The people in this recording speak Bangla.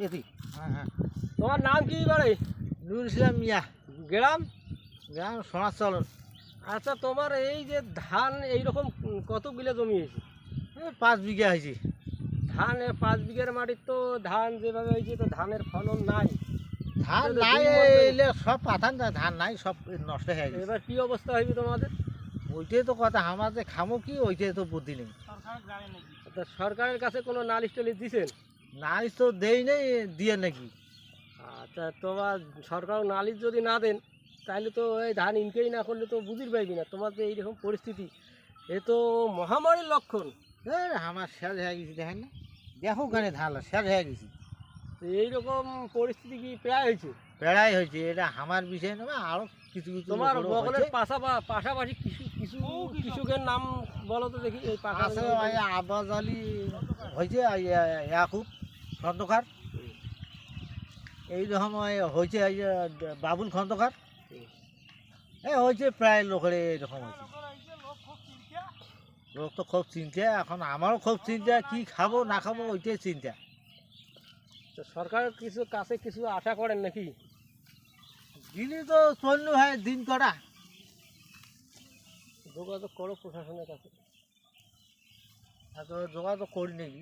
এটি। হ্যাঁ হ্যাঁ। তোমার নাম কি বাড়ি? নুরুল ইসলাম মিয়া। গ্রাম? গ্রাম সোনাচল। আচ্ছা, তোমার এই যে ধান এইরকম কত বিলে জমি হয়েছে? 5 বিঘা হয়েছে। ধান 5 বিঘার মাটির তো ধান যেভাবে হয়েছে তো ধানের ফলন নাই। ধান এটা তো নাই, দুই মরবে। এলে সব পাঠান ধান নাই, সব নষ্ট হয়ে গেছে। এবার কি অবস্থা হইবে তোমাদের? ওইটাই তো কথা, আমাদের খামো কি, ওইটাই তো বুদ্ধি নেই। তা সরকারের কাছে কোনো নালিশ টালিশ দিছেন? নাই তো দেই নেই, দিয়ে নাকি। আচ্ছা, তোমার সরকার নালিশ যদি না দেন তাহলে তো এই ধান ইনকেই না করলে তো বুঝির পাইবি না। তোমার যে এইরকম পরিস্থিতি, এ তো মহামারীর লক্ষণ। আমার শেষ হয়ে গেছি, দেখেন না, দেখো গানে ধান শেষ হয়ে গেছি। তো এইরকম পরিস্থিতি কি প্রায় হয়েছে? বেড়াই হয়েছে, এটা আমার বিষয় নয়, আরো কিছু কিছু তোমার লোকেরও বগলের হয়েছে। পাশাপাশি কিছু কিছু কৃষকের নাম বলো তো দেখি। এই আছে পাশাপাশি আব্বাস আলী হয়েছে, ইয়াকুব খন্দকার, এইরকম হয়েছে বাবুল খন্দকার, হয়েছে প্রায় লোকের এরকম হয়েছে। লোক তো খুব চিন্তা, এখন আমারও খুব চিন্তা, কি খাবো না খাবো ওইটাই চিন্তা। তো সরকার কিছু কাছে কিছু আশা করেন নাকি? দিনই তো চললো হয় দিন করা। যোগাযোগ করো প্রশাসনের কাছে। এত যোগাযোগ করি নাকি।